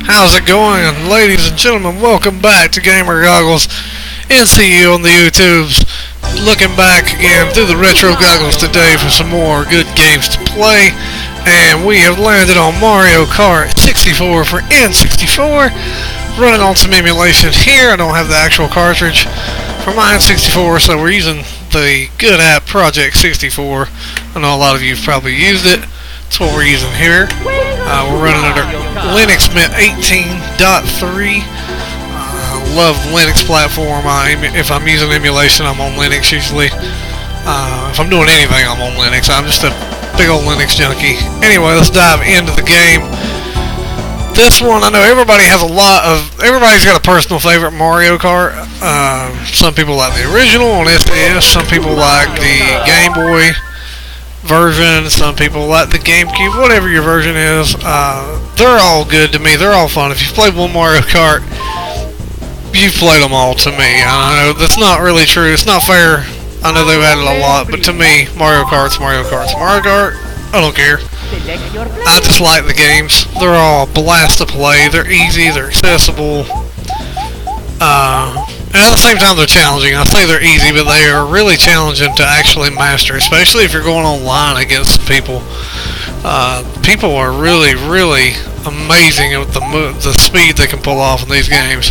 How's it going, ladies and gentlemen? Welcome back to Gamer Goggles NCU on the YouTubes. Looking back again through the retro goggles today for some more good games to play. And we have landed on Mario Kart 64 for N64. Running on some emulation here. I don't have the actual cartridge for my N64, so we're using the good app Project 64. I know a lot of you have probably used it. That's what we're using here. We're running under Linux Mint 18.3. Love the Linux platform. If I'm using emulation, I'm on Linux usually. If I'm doing anything, I'm on Linux. I'm just a big old Linux junkie. Anyway, let's dive into the game. This one, I know everybody's got a personal favorite Mario Kart. Some people like the original on SNES. Some people like the Game Boy version. Some people like the GameCube. Whatever your version is, they're all good to me. They're all fun. If you've played one Mario Kart, you've played them all to me. I know that's not really true. It's not fair. I know they've added a lot, but to me, Mario Kart's Mario Kart's Mario Kart. I don't care. I just like the games. They're all a blast to play. They're easy. They're accessible. And at the same time, they're challenging. I say they're easy, but they are really challenging to actually master, especially if you're going online against people. People are really, really amazing with the speed they can pull off in these games.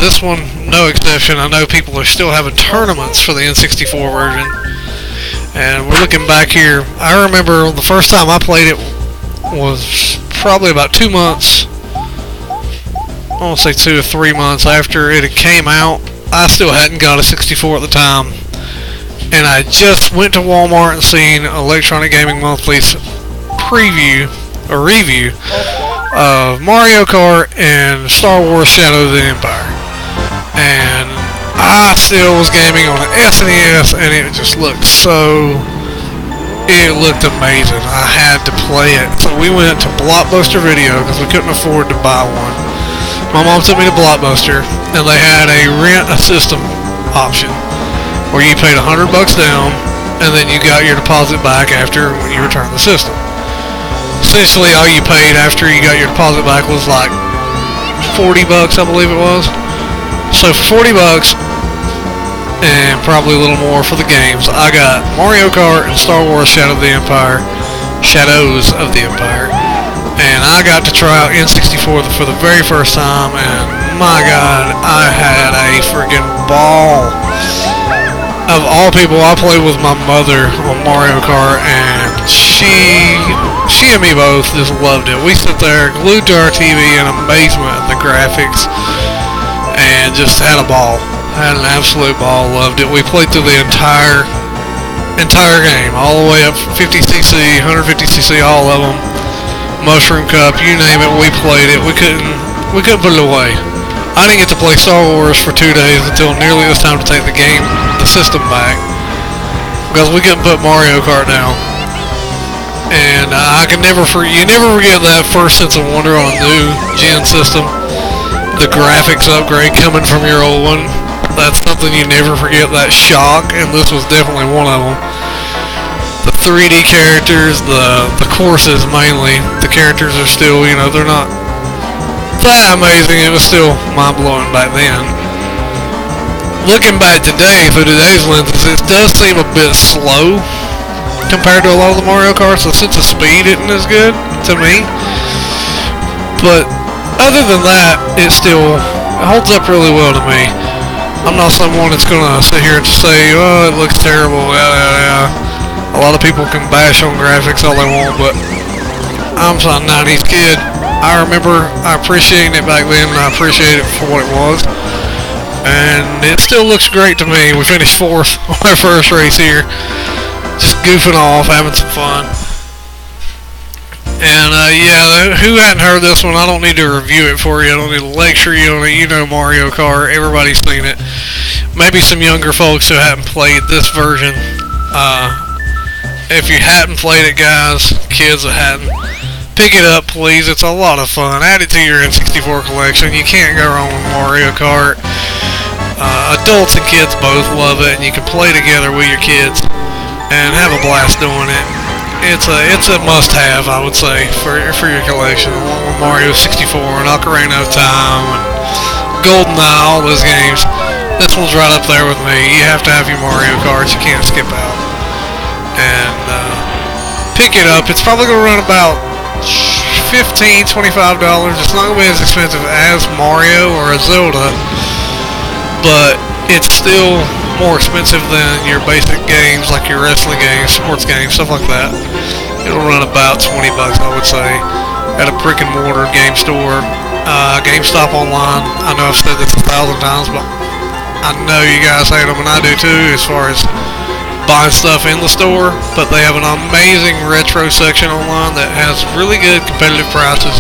This one, no exception. I know people are still having tournaments for the N64 version. And we're looking back here. I remember the first time I played it was probably about 2 months. I want to say 2 or 3 months after it had came out. I still hadn't got a 64 at the time. And I just went to Walmart and seen Electronic Gaming Monthly's review of Mario Kart and Star Wars Shadow of the Empire. And I still was gaming on an SNES, and it just looked amazing. I had to play it. So we went to Blockbuster Video because we couldn't afford to buy one. My mom took me to Blockbuster, and they had a rent a system option where you paid $100 down, and then you got your deposit back after when you returned the system. Essentially, all you paid after you got your deposit back was like $40, I believe it was. So for $40 and probably a little more for the games, I got Mario Kart and Star Wars Shadows of the Empire, and I got to try out N64 for the very first time, and my God, I had a freaking ball. Of all people, I played with my mother on Mario Kart, and she and me both just loved it. We sat there glued to our TV in amazement at the graphics, and just had a ball. Had an absolute ball. Loved it. We played through the entire game, all the way up 50cc, 150cc, all of them. Mushroom Cup, you name it, we played it. We couldn't put it away. I didn't get to play Star Wars for 2 days until nearly it was time to take the system back, because we couldn't put Mario Kart down. And you never forget that first sense of wonder on a new gen system. The graphics upgrade coming from your old one, that's something you never forget, that shock, and this was definitely one of them. The 3D characters, the courses mainly, the characters are still, they're not that amazing. It was still mind-blowing back then. Looking back today, through today's lenses, it does seem a bit slow compared to a lot of the Mario Karts. The sense of speed isn't as good to me. But other than that, it holds up really well to me. I'm not someone that's going to sit here and say, oh, it looks terrible, yeah. A lot of people can bash on graphics all they want, but I'm a 90s kid. I remember appreciating it back then, and I appreciate it for what it was. And it still looks great to me. We finished 4th on our first race here. Just goofing off, having some fun. And yeah, who hadn't heard this one? I don't need to review it for you. I don't need to lecture you on it. You know Mario Kart. Everybody's seen it. Maybe some younger folks who haven't played this version. If you hadn't played it, guys, kids that hadn't, pick it up, please. It's a lot of fun. Add it to your N64 collection. You can't go wrong with Mario Kart. Adults and kids both love it, and you can play together with your kids and have a blast doing it. it's a must-have, I would say, for your collection, along with Mario 64 and Ocarina of Time and GoldenEye, all those games. This one's right up there with me. You have to have your Mario Karts. You can't skip out. And pick it up. It's probably going to run about $15, $25. It's not going to be as expensive as Mario or a Zelda, but it's still more expensive than your basic games like your wrestling games, sports games, stuff like that. It'll run about $20, I would say, at a brick and mortar game store. GameStop online, I know I've said this 1,000 times, but I know you guys hate them, and I do too, as far as buying stuff in the store. But they have an amazing retro section online that has really good competitive prices.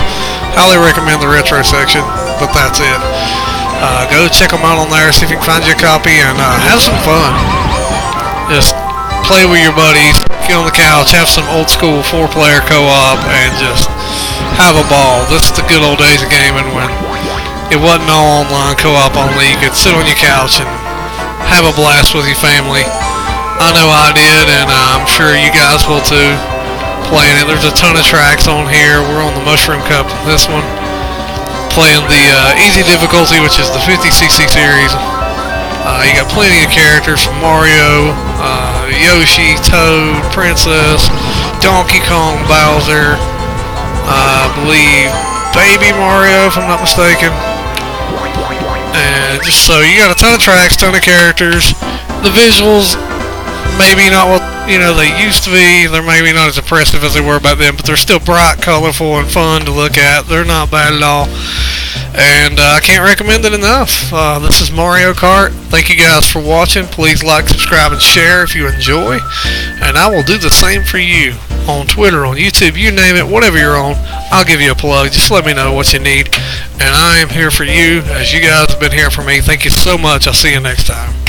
Highly recommend the retro section, but that's it. Go check them out on there, see if you can find you a copy, and have some fun. Just play with your buddies, get on the couch, have some old school 4-player co-op, and just have a ball. This is the good old days of gaming when it wasn't all online co-op only. You could sit on your couch and have a blast with your family. I know I did, and I'm sure you guys will too, playing it. There's a ton of tracks on here. We're on the Mushroom Cup in this one, playing the easy difficulty, which is the 50cc series. You got plenty of characters from Mario, Yoshi, Toad, Princess, Donkey Kong, Bowser, I believe Baby Mario, if I'm not mistaken. And just so you got a ton of tracks, ton of characters. The visuals, maybe not what they used to be. They're maybe not as impressive as they were back then, but they're still bright, colorful, and fun to look at. They're not bad at all, and I can't recommend it enough. This is Mario Kart. Thank you guys for watching. Please like, subscribe, and share if you enjoy, and I will do the same for you on Twitter, on YouTube, you name it, whatever you're on. I'll give you a plug. Just let me know what you need, and I am here for you as you guys have been here for me. Thank you so much. I'll see you next time.